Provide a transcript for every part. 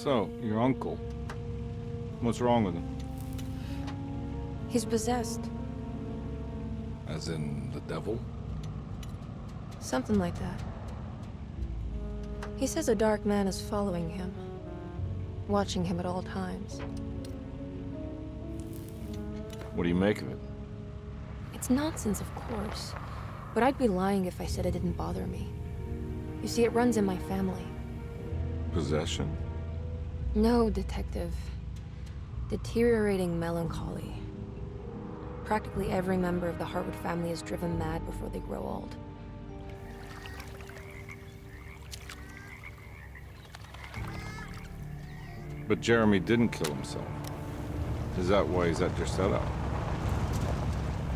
So, your uncle. What's wrong with him? He's possessed. As in the devil? Something like that. He says a dark man is following him, watching him at all times. What do you make of it? It's nonsense, of course. But I'd be lying if I said it didn't bother me. You see, it runs in my family. Possession? No, Detective. Deteriorating melancholy. Practically every member of the Hartwood family is driven mad before they grow old. But Jeremy didn't kill himself. Is that why he's at Dерсето?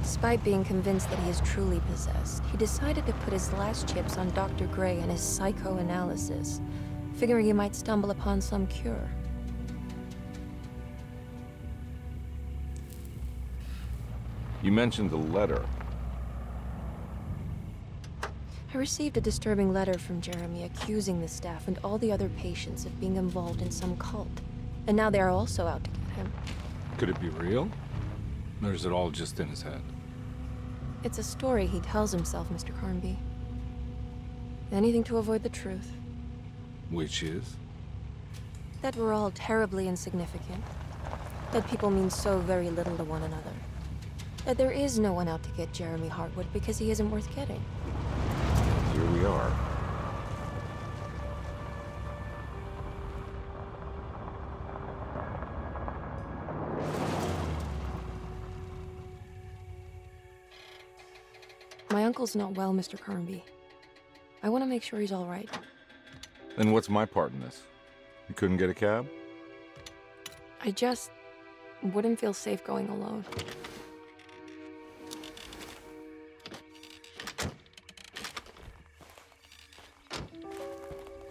Despite being convinced that he is truly possessed, he decided to put his last chips on Dr. Gray and his psychoanalysis, figuring he might stumble upon some cure. You mentioned the letter. I received a disturbing letter from Jeremy accusing the staff and all the other patients of being involved in some cult. And now they are also out to get him. Could it be real? Or is it all just in his head? It's a story he tells himself, Mr. Karnbi. Anything to avoid the truth. Which is? That we're all terribly insignificant. That people mean so very little to one another. That there is no one out to get Jeremy Hartwood because he isn't worth getting. Here we are. My uncle's not well, Mr. Karnbi. I want to make sure he's all right. Then what's my part in this? You couldn't get a cab? I just wouldn't feel safe going alone.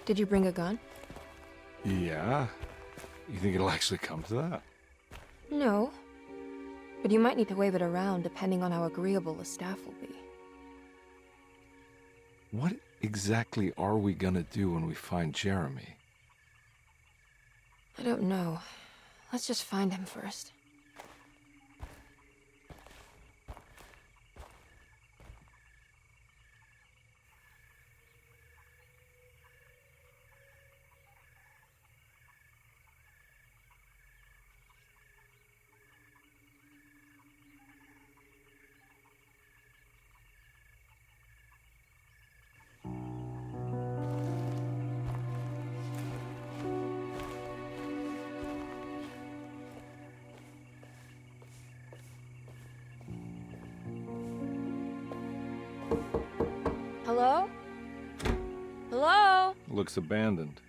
Did you bring a gun? Yeah. You think it'll actually come to that? No. But you might need to wave it around depending on how agreeable the staff will be. What exactly are we gonna do when we find Jeremy? I don't know. Let's just find him first. Hello? Hello? Looks abandoned.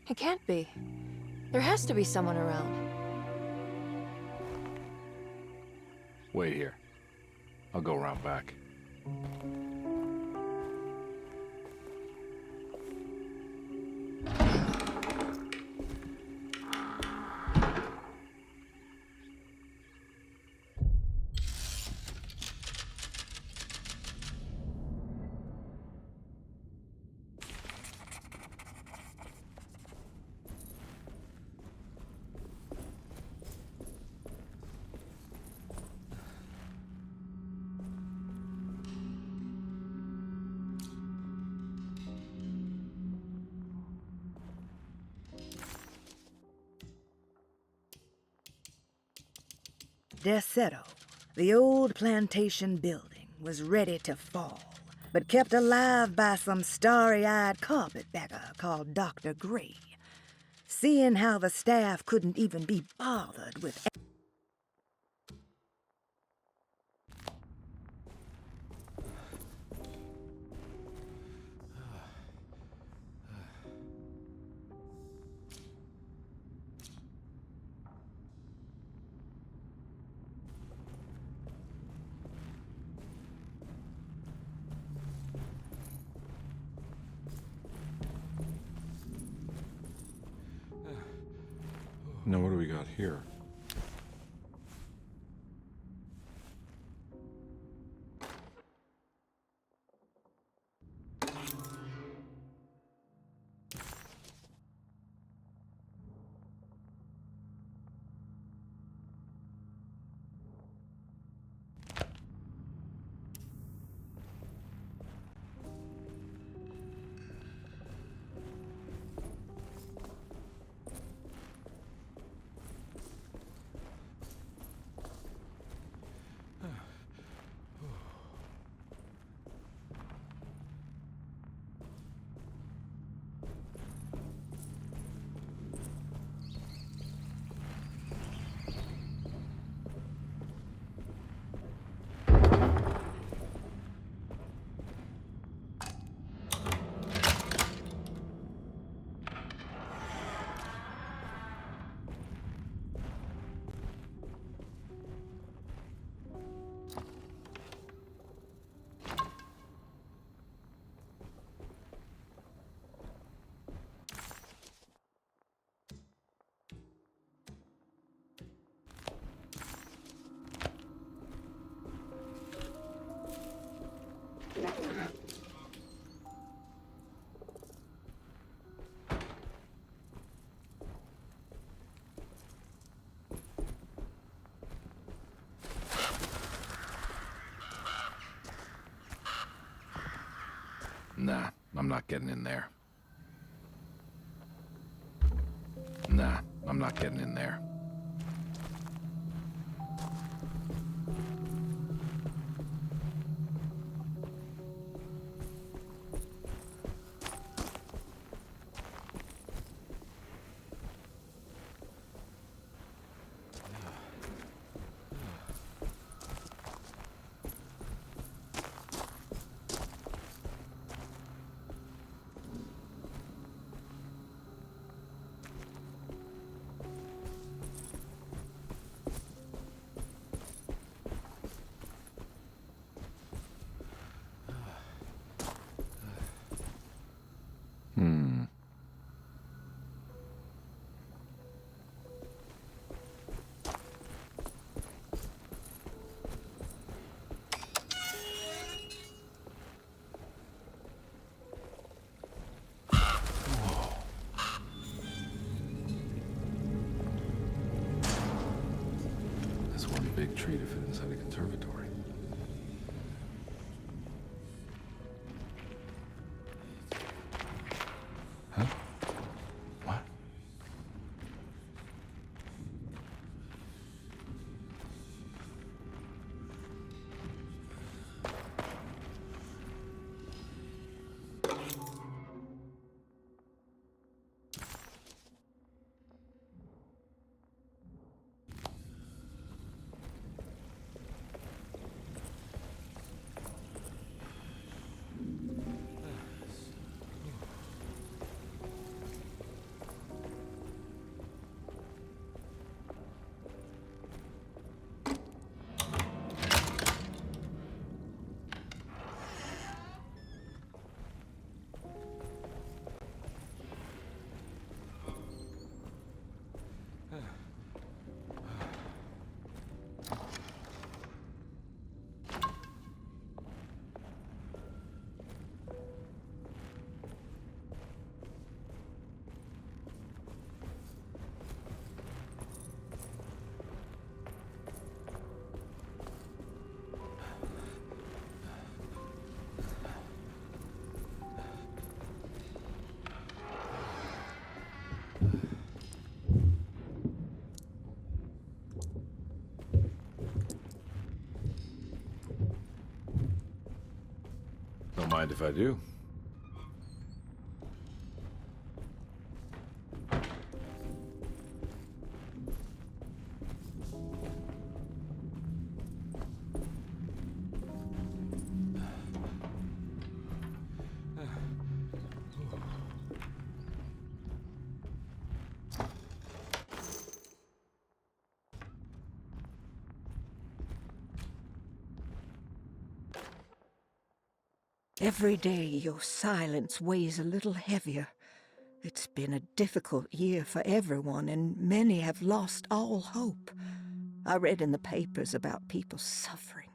It can't be. There has to be someone around. Wait here. I'll go around back. Dersето, the old plantation building, was ready to fall, but kept alive by some starry-eyed carpetbagger called Dr. Gray. Seeing how the staff couldn't even be bothered with Now what do we got here? Nah, I'm not getting in there. Nah, I'm not getting in there. That's one big tree to fit inside a conservatory. Huh? What? Don't mind if I do. Every day your silence weighs a little heavier. It's been a difficult year for everyone, and many have lost all hope. I read in the papers about people suffering.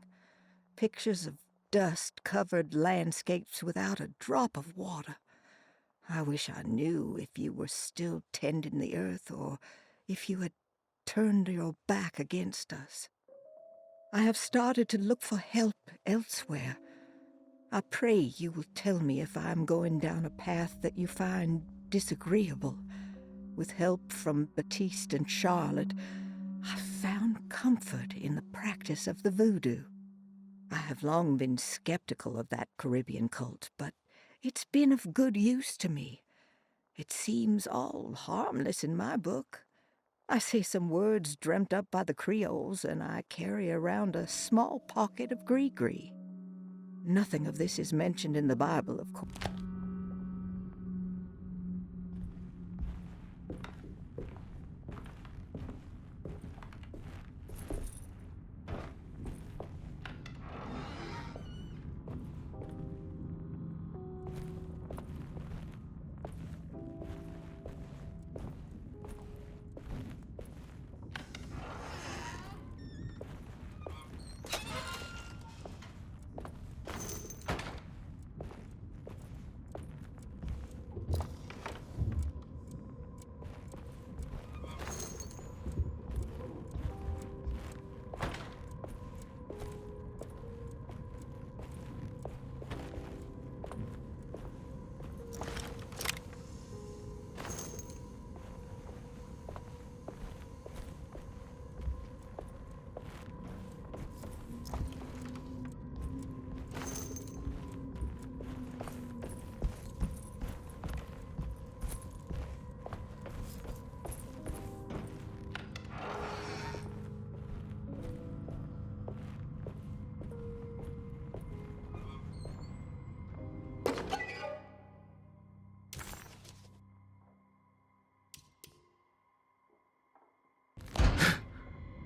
Pictures of dust-covered landscapes without a drop of water. I wish I knew if you were still tending the earth or if you had turned your back against us. I have started to look for help elsewhere. I pray you will tell me if I am going down a path that you find disagreeable. With help from Baptiste and Charlotte, I found comfort in the practice of the voodoo. I have long been skeptical of that Caribbean cult, but it's been of good use to me. It seems all harmless in my book. I say some words dreamt up by the Creoles, and I carry around a small pocket of gree-gree. Nothing of this is mentioned in the Bible, of course.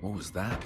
What was that?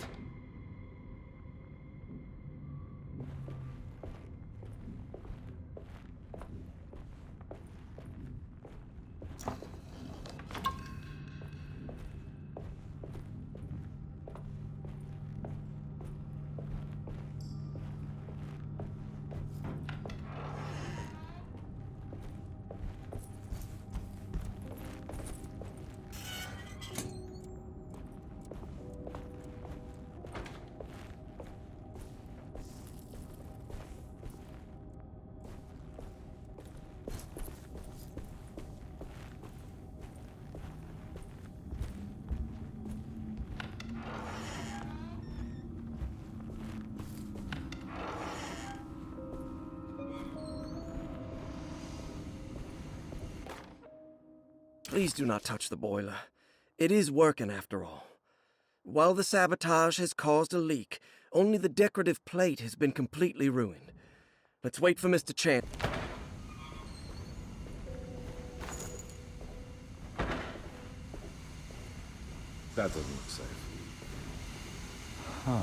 Please do not touch the boiler. It is working after all. While the sabotage has caused a leak, only the decorative plate has been completely ruined. Let's wait for Mr. Chan. That doesn't look safe. Huh.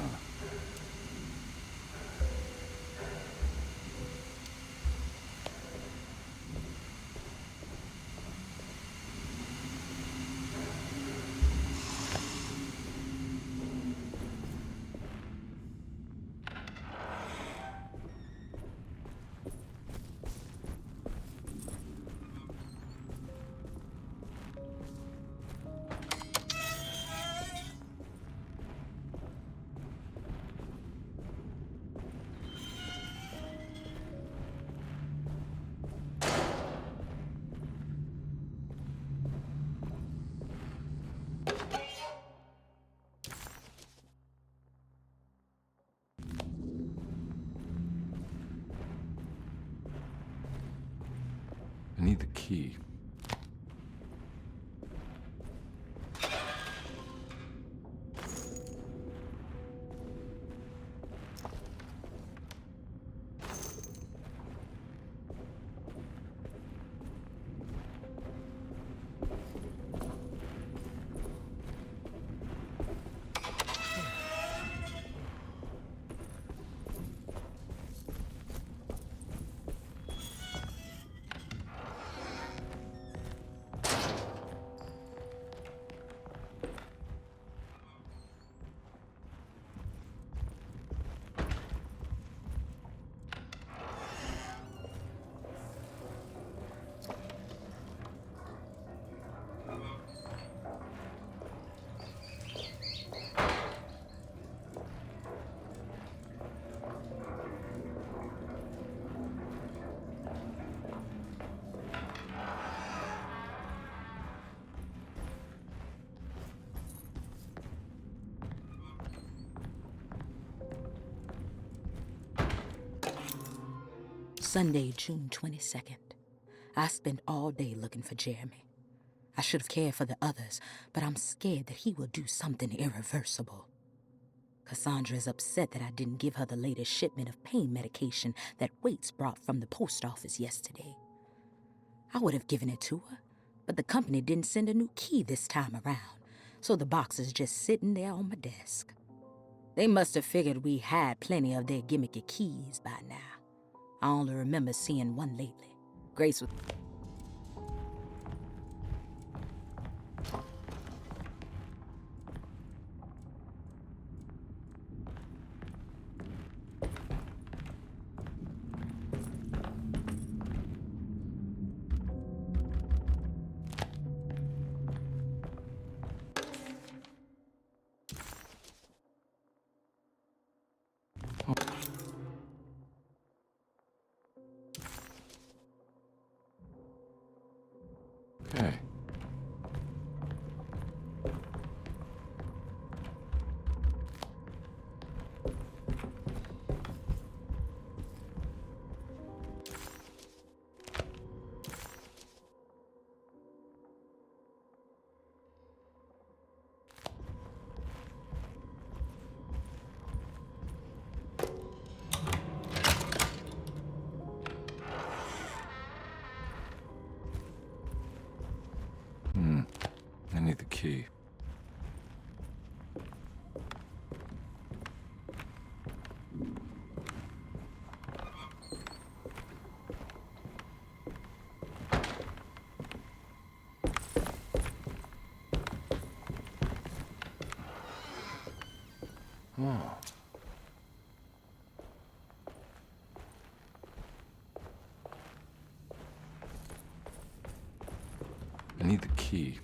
I need the key. Sunday, June 22nd. I spent all day looking for Jeremy. I should have cared for the others, but I'm scared that he will do something irreversible. Cassandra is upset that I didn't give her the latest shipment of pain medication that Waits brought from the post office yesterday. I would have given it to her, but the company didn't send a new key this time around, so the box is just sitting there on my desk. They must have figured we had plenty of their gimmicky keys by now. I only remember seeing one lately. Grace was... Okay. I need the key. Oh. I need the key.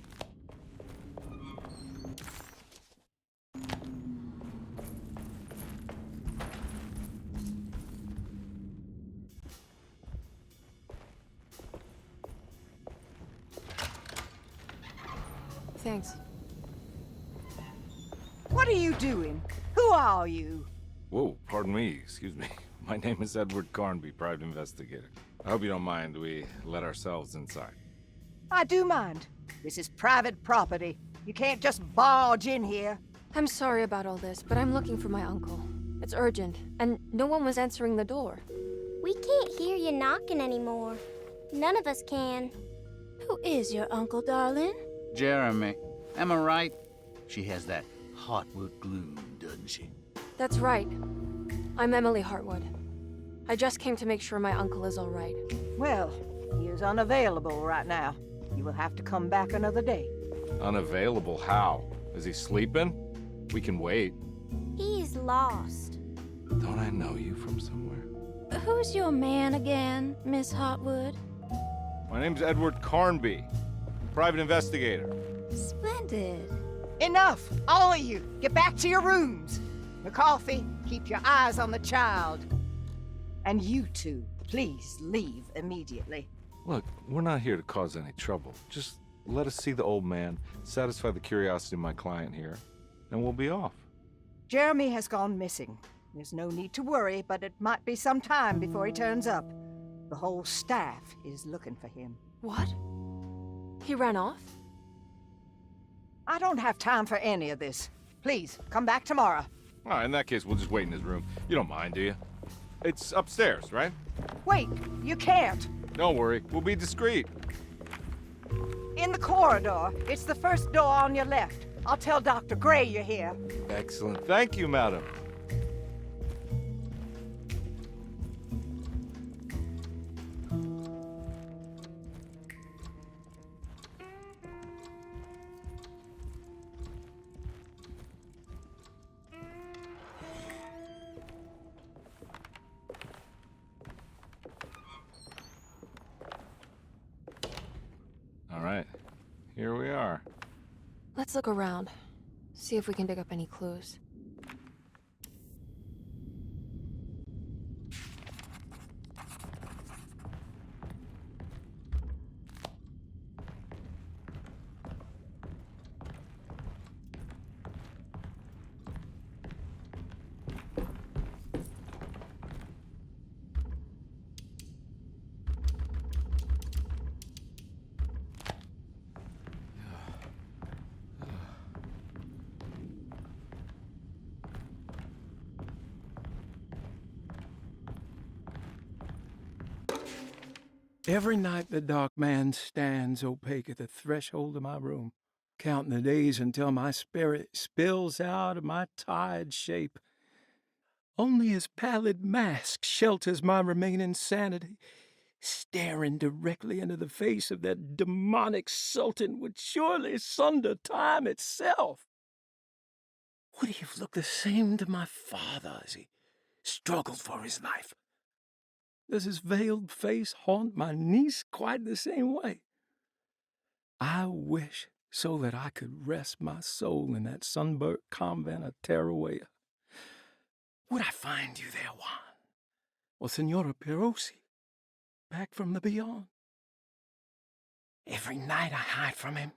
Thanks. What are you doing? Who are you? Whoa, pardon me, excuse me. My name is Edward Karnbi, private investigator. I hope you don't mind we let ourselves inside. I do mind. This is private property. You can't just barge in here. I'm sorry about all this, but I'm looking for my uncle. It's urgent, and no one was answering the door. We can't hear you knocking anymore. None of us can. Who is your uncle, darling? Jeremy. Am I right? She has that Heartwood gloom, doesn't she? That's right. I'm Emily Hartwood. I just came to make sure my uncle is all right. Well, he is unavailable right now. You will have to come back another day. Unavailable how? Is he sleeping? We can wait. He's lost. Don't I know you from somewhere? Who's your man again, Miss Hartwood? My name's Edward Karnbi, private investigator. Splendid. Enough! All of you! Get back to your rooms! McCarthy, keep your eyes on the child. And you two, please leave immediately. Look, we're not here to cause any trouble. Just let us see the old man, satisfy the curiosity of my client here, and we'll be off. Jeremy has gone missing. There's no need to worry, but it might be some time before he turns up. The whole staff is looking for him. What? He ran off? I don't have time for any of this. Please, come back tomorrow. All right, in that case, we'll just wait in his room. You don't mind, do you? It's upstairs, right? Wait, you can't. Don't worry, we'll be discreet. In the corridor. It's the first door on your left. I'll tell Dr. Gray you're here. Excellent. Thank you, madam. All right, here we are. Let's look around. See if we can dig up any clues. Every night the dark man stands opaque at the threshold of my room, counting the days until my spirit spills out of my tired shape. Only his pallid mask shelters my remaining sanity, staring directly into the face of that demonic sultan would surely sunder time itself. Would he have looked the same to my father as he struggled for his life? Does his veiled face haunt my niece quite the same way? I wish so that I could rest my soul in that sunburnt convent of Teruel. Would I find you there, Juan? Or Senora Pirosi, back from the beyond? Every night I hide from him.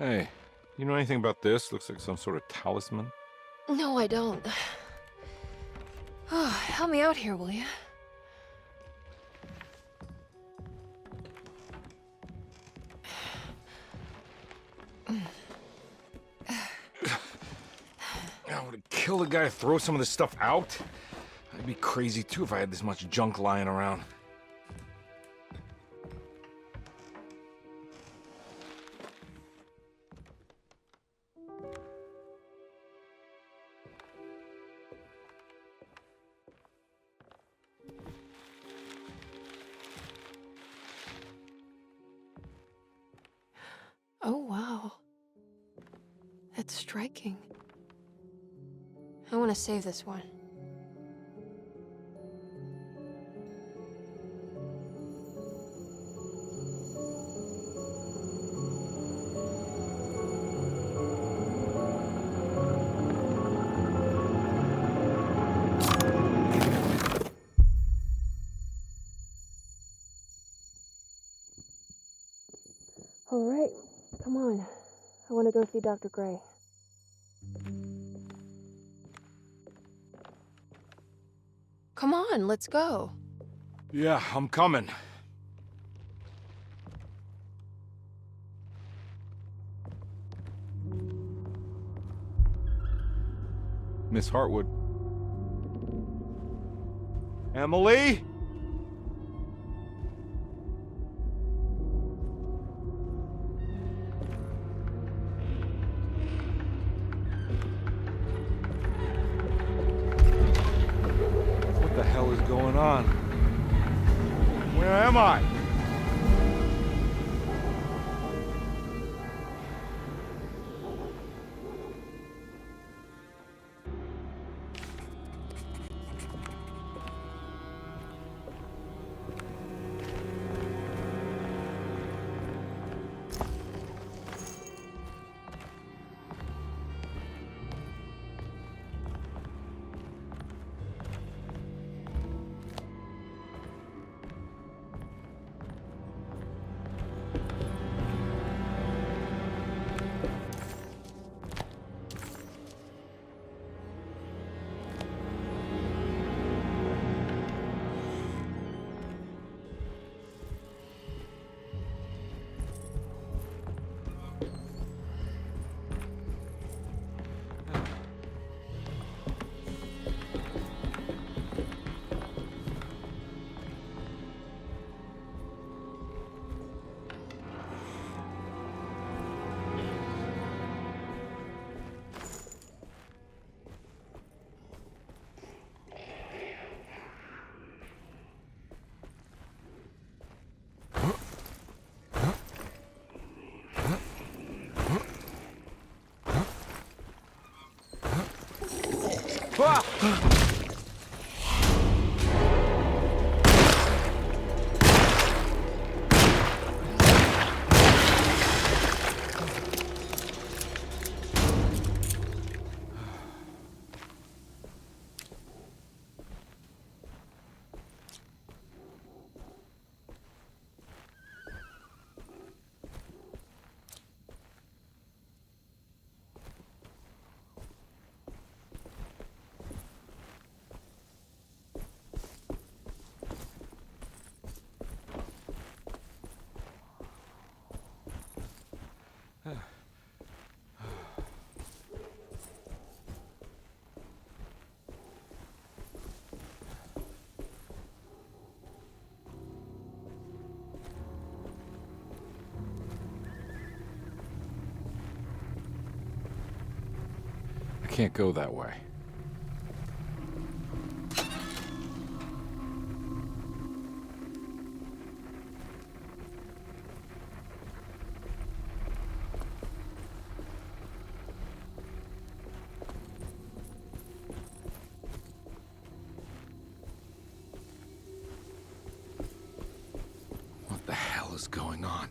Hey, you know anything about this? Looks like some sort of talisman. No, I don't. Oh, help me out here, will you? I would kill the guy to throw some of this stuff out. I'd be crazy too if I had this much junk lying around. Oh, wow. That's striking. I want to save this one. All right, come on. I want to go see Dr. Gray. Come on, let's go. Yeah, I'm coming. Miss Hartwood. Emily? What the hell is going on? Where am I? I can't go that way. What the hell is going on?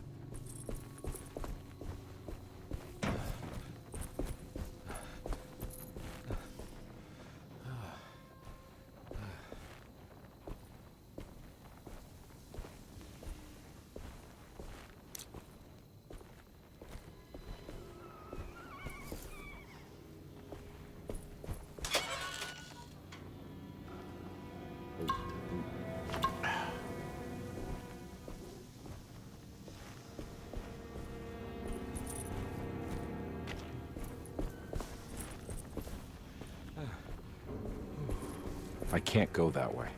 I can't go that way.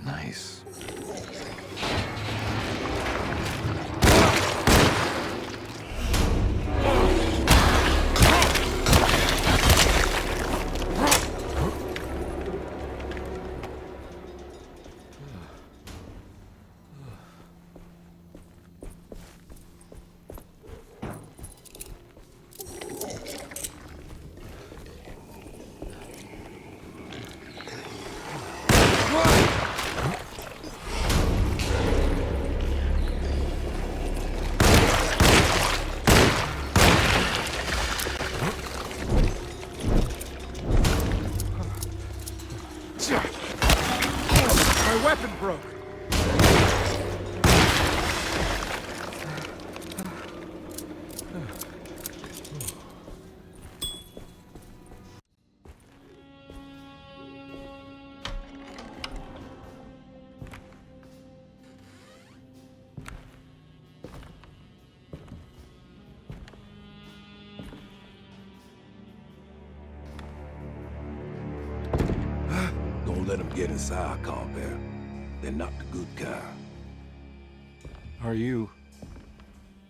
Nice. My weapon broke. Don't let them get inside, compare. They're not the good kind. Are you...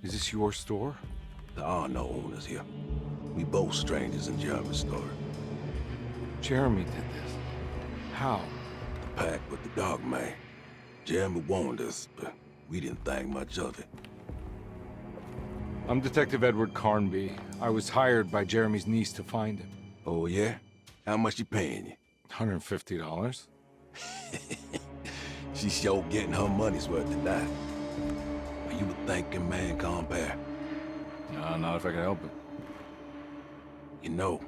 Is this your store? There are no owners here. We both strangers in Jeremy's story. Jeremy did this. How? The pact with the dog man. Jeremy warned us, but we didn't think much of it. I'm Detective Edward Karnbi. I was hired by Jeremy's niece to find him. Oh, yeah? How much she paying you? $150. She's sure getting her money's worth tonight. Are you a thinking man, compare? No, not if I can help it. You know,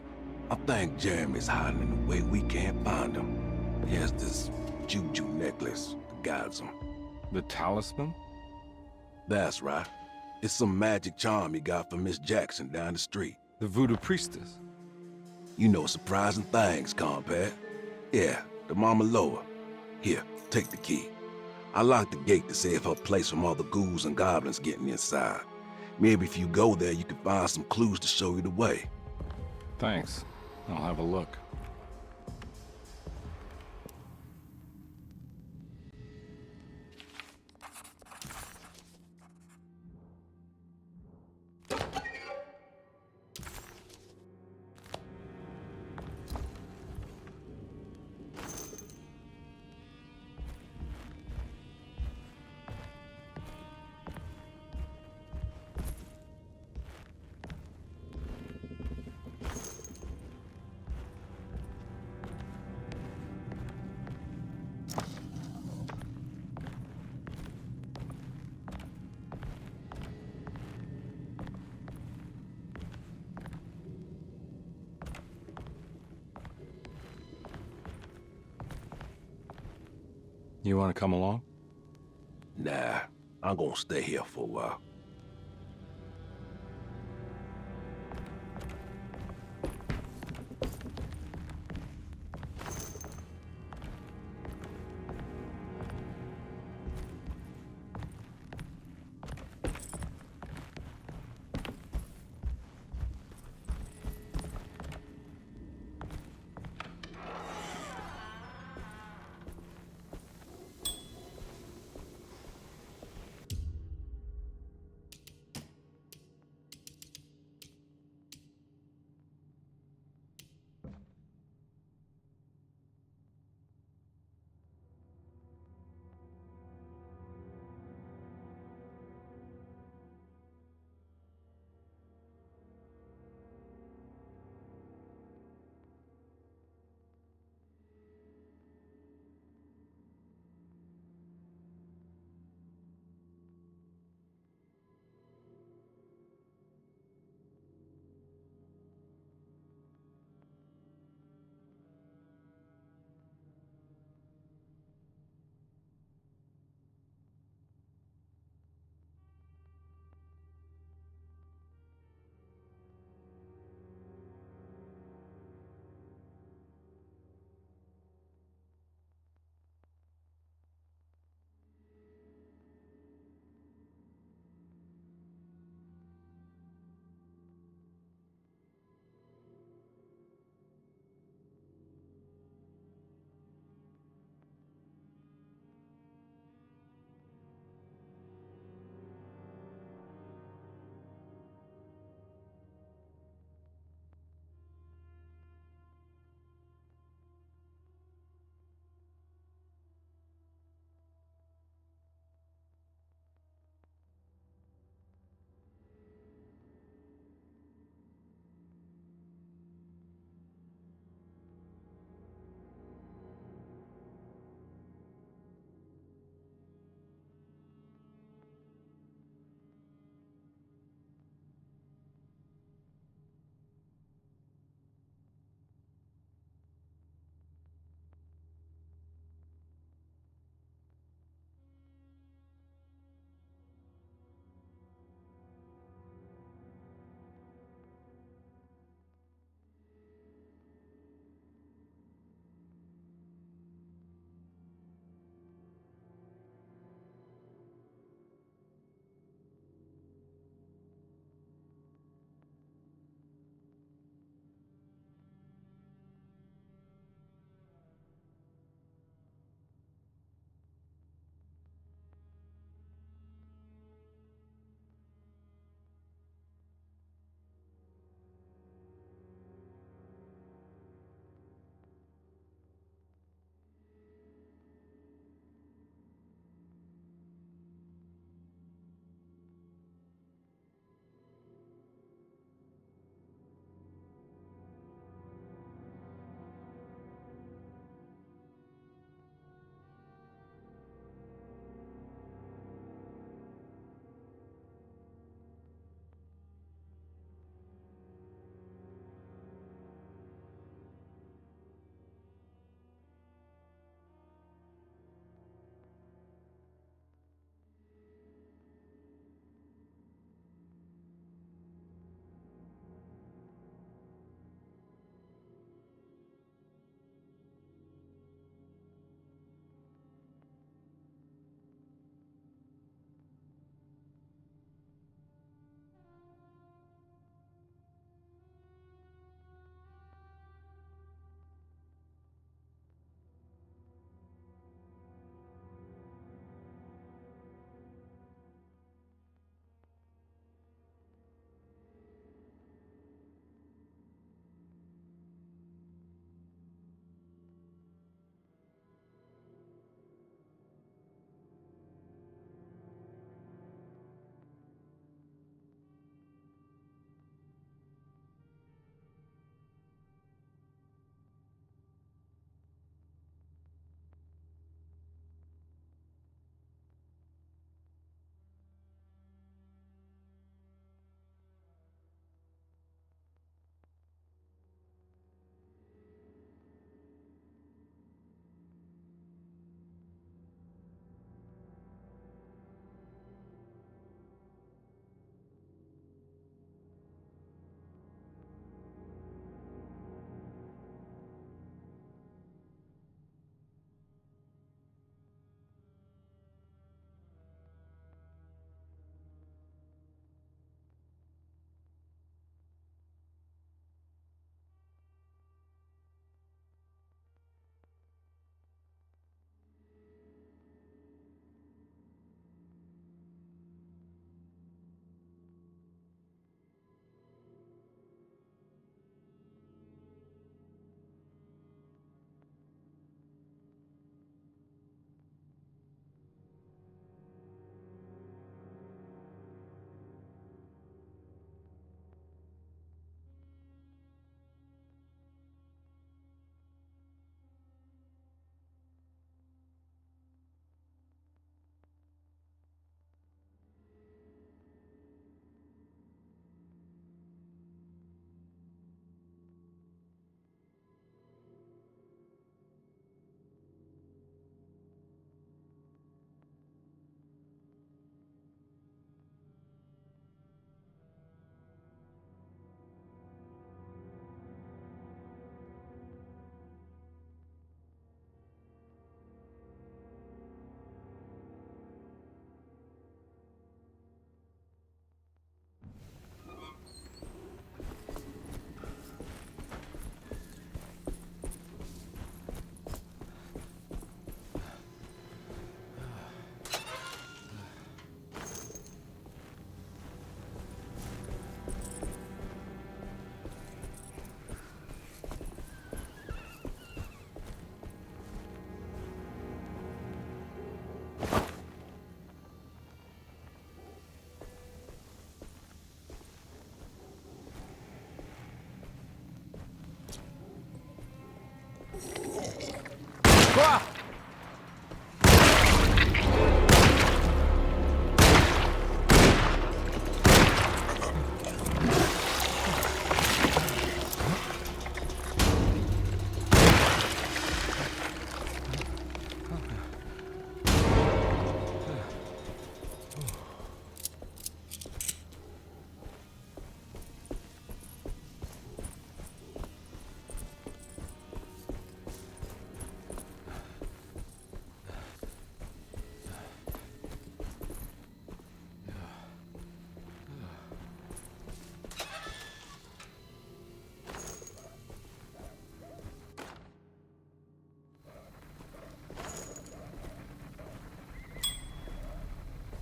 I think Jeremy's hiding in a way we can't find him. He has this juju necklace that guides him. The talisman? That's right. It's some magic charm he got from Miss Jackson down the street. The voodoo priestess? You know surprising things, compare. Yeah, the Mama Loa. Here, take the key. I locked the gate to save her place from all the ghouls and goblins getting inside. Maybe if you go there, you can find some clues to show you the way. Thanks. I'll have a look. You want to come along? Nah, I'm gonna stay here for a while.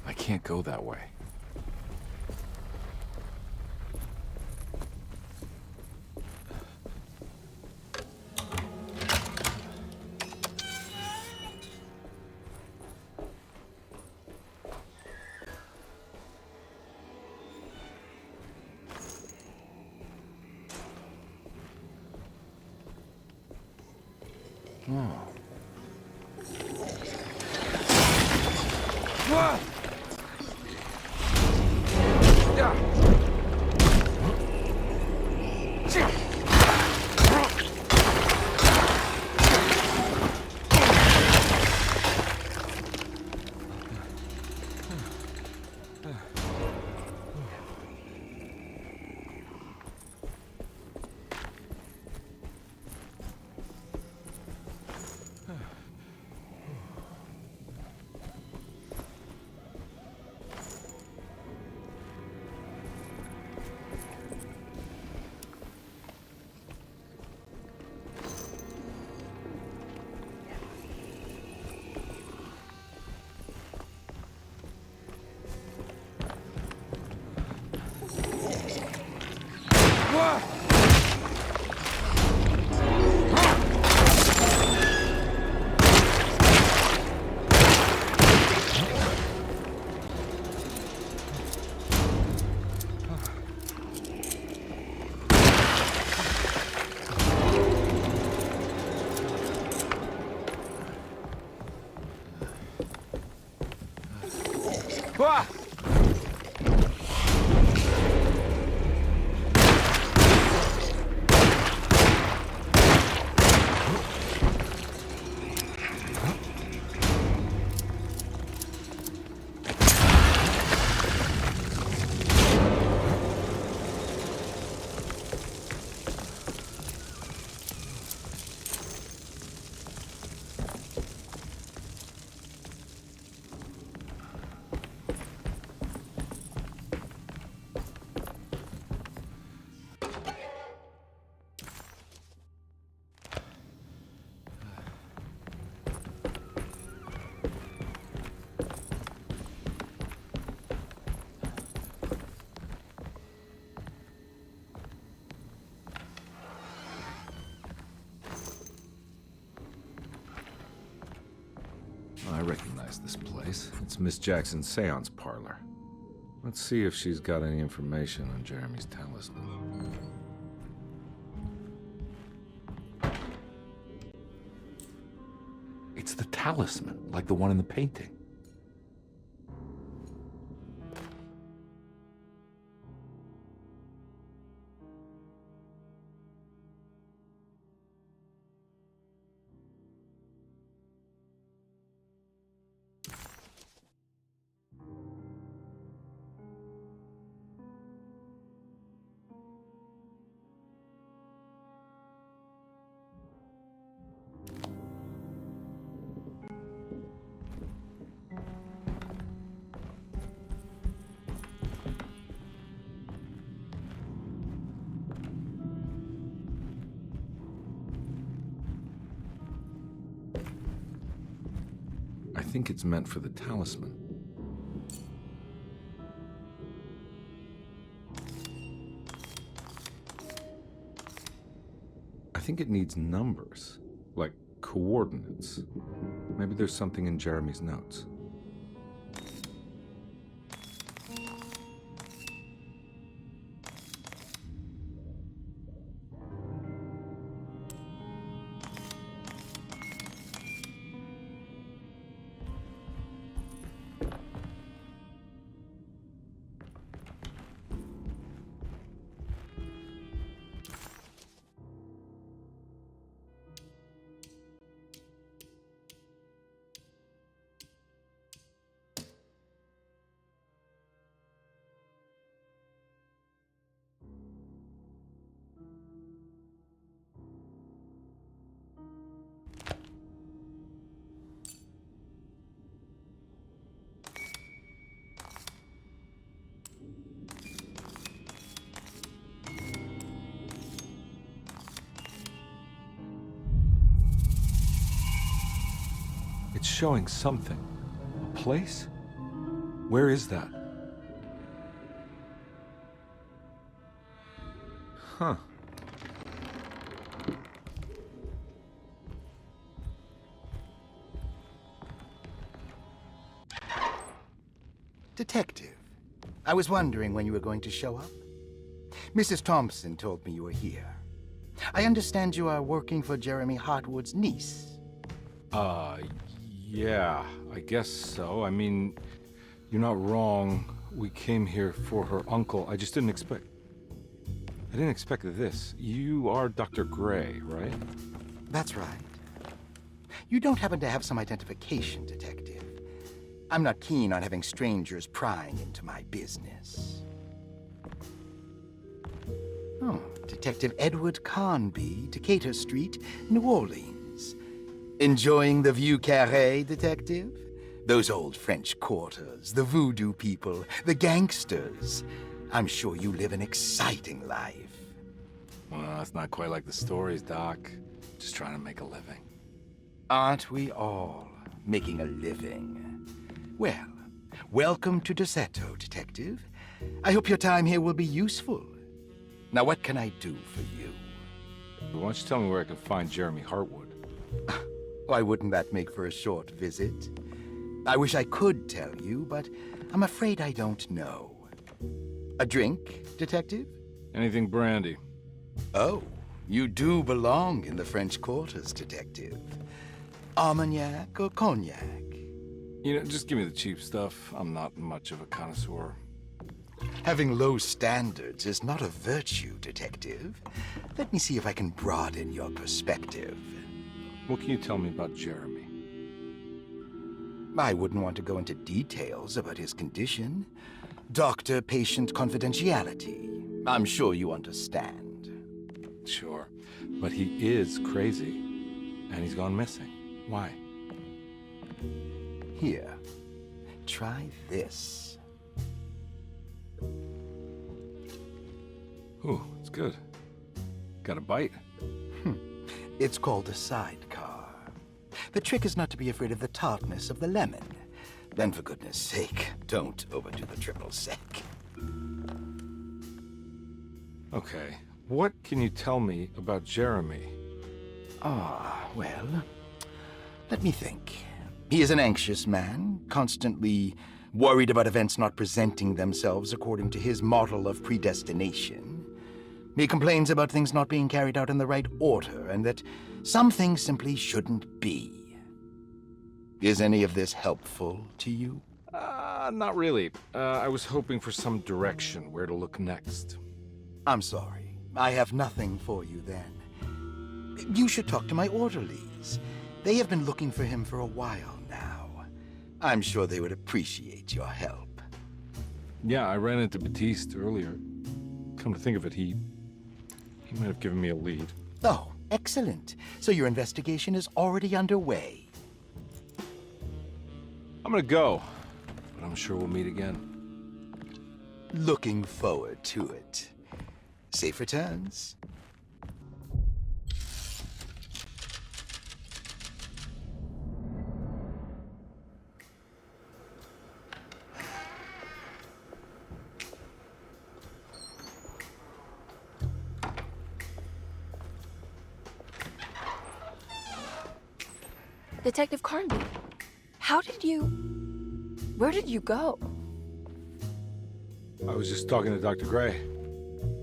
I can't go that way. Oh. Ah! Ah! I recognize this place. It's Miss Jackson's seance parlor. Let's see if she's got any information on Jeremy's talisman. It's the talisman, like the one in the painting. I think it's meant for the talisman. I think it needs numbers, like coordinates. Maybe there's something in Jeremy's notes. It's showing something. A place? Where is that? Huh. Detective, I was wondering when you were going to show up. Mrs. Thompson told me you were here. I understand you are working for Jeremy Hartwood's niece. Yeah, I guess so. I mean, you're not wrong. We came here for her uncle. I just didn't expect... I didn't expect this. You are Dr. Gray, right? That's right. You don't happen to have some identification, Detective. I'm not keen on having strangers prying into my business. Oh, Detective Edward Karnbi, Decatur Street, New Orleans. Enjoying the Vieux Carré, Detective? Those old French quarters, the voodoo people, the gangsters. I'm sure you live an exciting life. Well, it's not quite like the stories, Doc. Just trying to make a living. Aren't we all making a living? Well, welcome to Derseto, Detective. I hope your time here will be useful. Now, what can I do for you? Why don't you tell me where I can find Jeremy Hartwood? Why wouldn't that make for a short visit? I wish I could tell you, but I'm afraid I don't know. A drink, Detective? Anything brandy. Oh, you do belong in the French quarters, Detective. Armagnac or cognac? You know, just give me the cheap stuff. I'm not much of a connoisseur. Having low standards is not a virtue, Detective. Let me see if I can broaden your perspective. What can you tell me about Jeremy? I wouldn't want to go into details about his condition. Doctor-patient confidentiality. I'm sure you understand. Sure, but he is crazy, and he's gone missing. Why? Here, try this. Ooh, it's good. Got a bite? It's called a sidecar. The trick is not to be afraid of the tartness of the lemon. Then, for goodness sake, don't overdo the triple sec. Okay, what can you tell me about Jeremy? Well, let me think. He is an anxious man, constantly worried about events not presenting themselves according to his model of predestination. He complains about things not being carried out in the right order, and that some things simply shouldn't be. Is any of this helpful to you? Not really. I was hoping for some direction, where to look next. I'm sorry. I have nothing for you then. You should talk to my orderlies. They have been looking for him for a while now. I'm sure they would appreciate your help. Yeah, I ran into Batiste earlier. Come to think of it, he might have given me a lead. Oh, excellent. So your investigation is already underway. I'm gonna go, but I'm sure we'll meet again. Looking forward to it. Safe returns. Detective Karnbi, where did you go? I was just talking to Dr. Gray.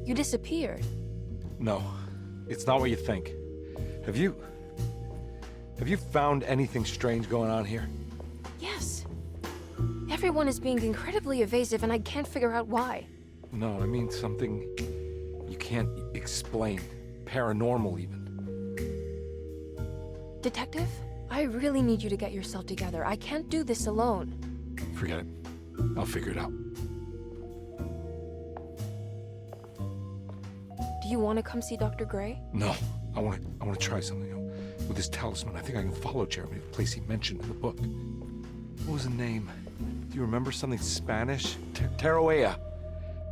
You disappeared. No, it's not what you think. Have you found anything strange going on here? Yes. Everyone is being incredibly evasive and I can't figure out why. No, I mean something you can't explain. Paranormal, even. Detective, I really need you to get yourself together. I can't do this alone. Forget it. I'll figure it out. Do you want to come see Dr. Gray? No, I want to try something. With this talisman, I think I can follow Jeremy to the place he mentioned in the book. What was the name? Do you remember something Spanish? Teroea.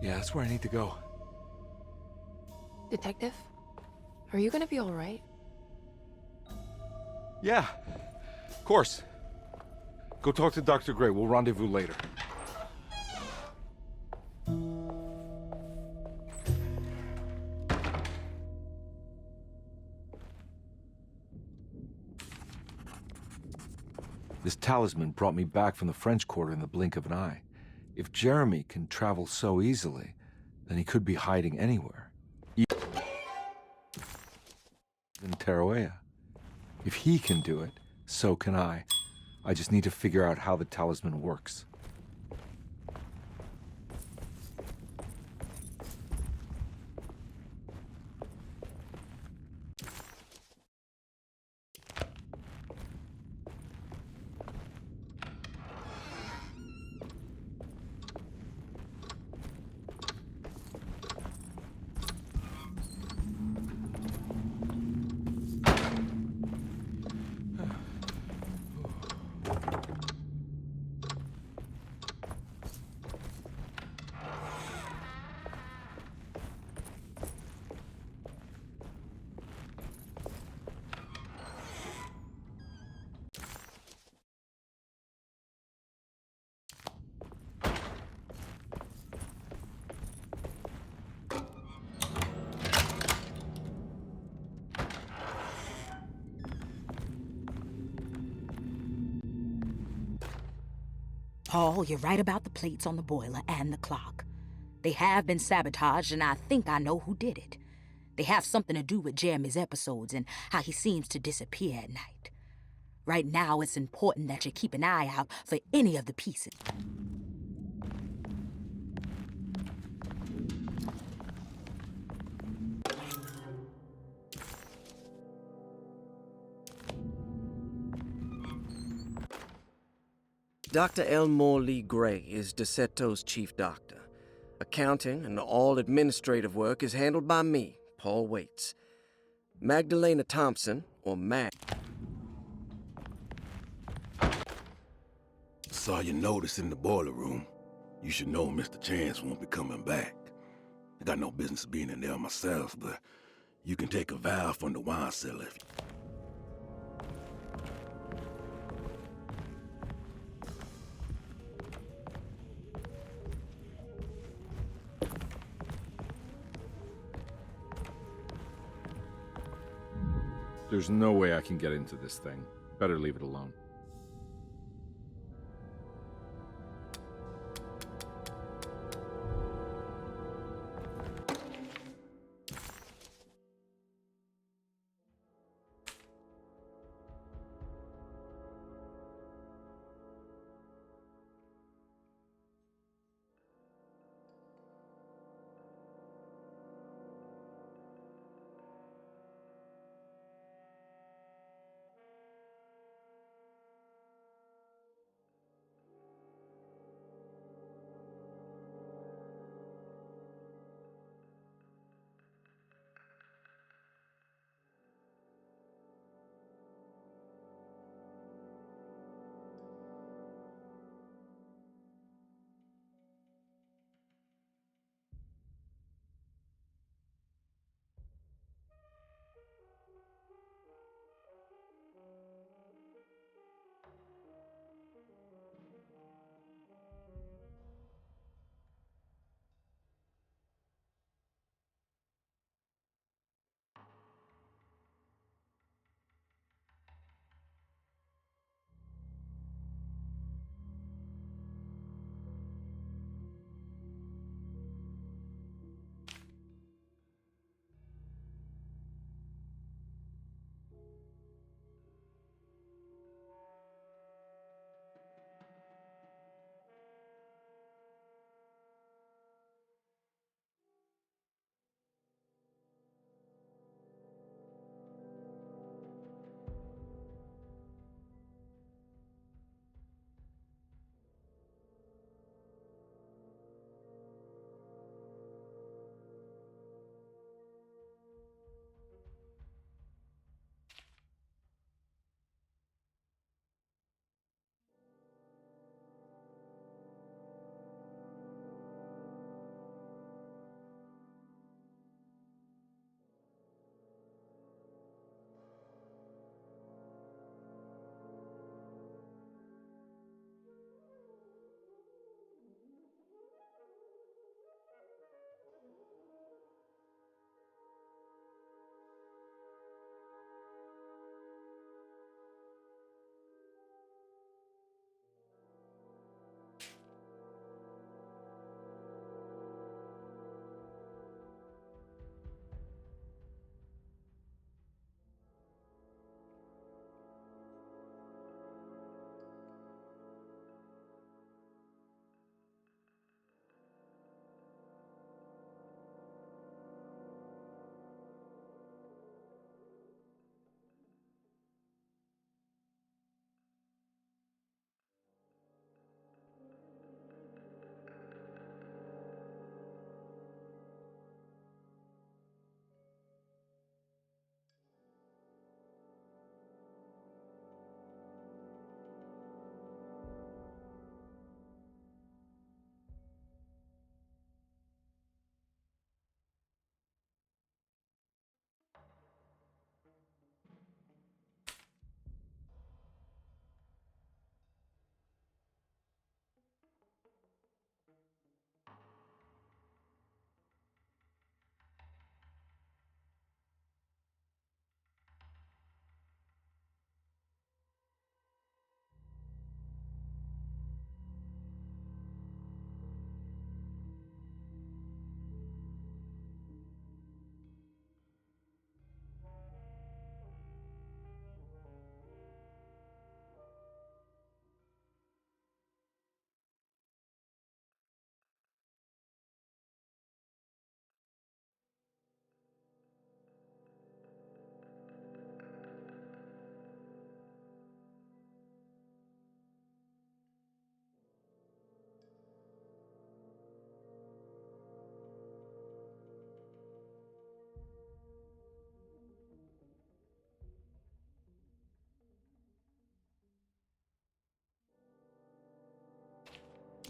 Yeah, that's where I need to go. Detective, are you gonna be all right? Yeah, of course. Go talk to Dr. Gray. We'll rendezvous later. This talisman brought me back from the French Quarter in the blink of an eye. If Jeremy can travel so easily, then he could be hiding anywhere. Even in Tarawea. If he can do it, so can I. I just need to figure out how the talisman works. Paul, you're right about the plates on the boiler and the clock. They have been sabotaged, and I think I know who did it. They have something to do with Jeremy's episodes and how he seems to disappear at night. Right now, it's important that you keep an eye out for any of the pieces. Dr. Elmore Lee Gray is Derseto's chief doctor. Accounting and all administrative work is handled by me, Paul Waits. Magdalena Thompson, or Mag. Saw your notice in the boiler room. You should know Mr. Chance won't be coming back. I got no business being in there myself, but you can take a valve from the wine cellar if you... There's no way I can get into this thing. Better leave it alone.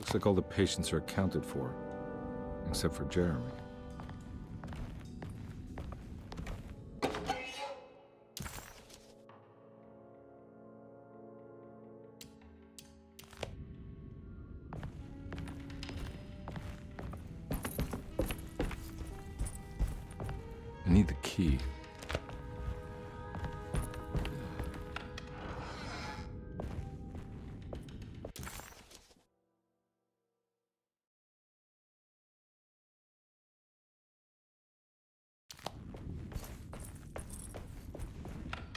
Looks like all the patients are accounted for, except for Jeremy. I need the key.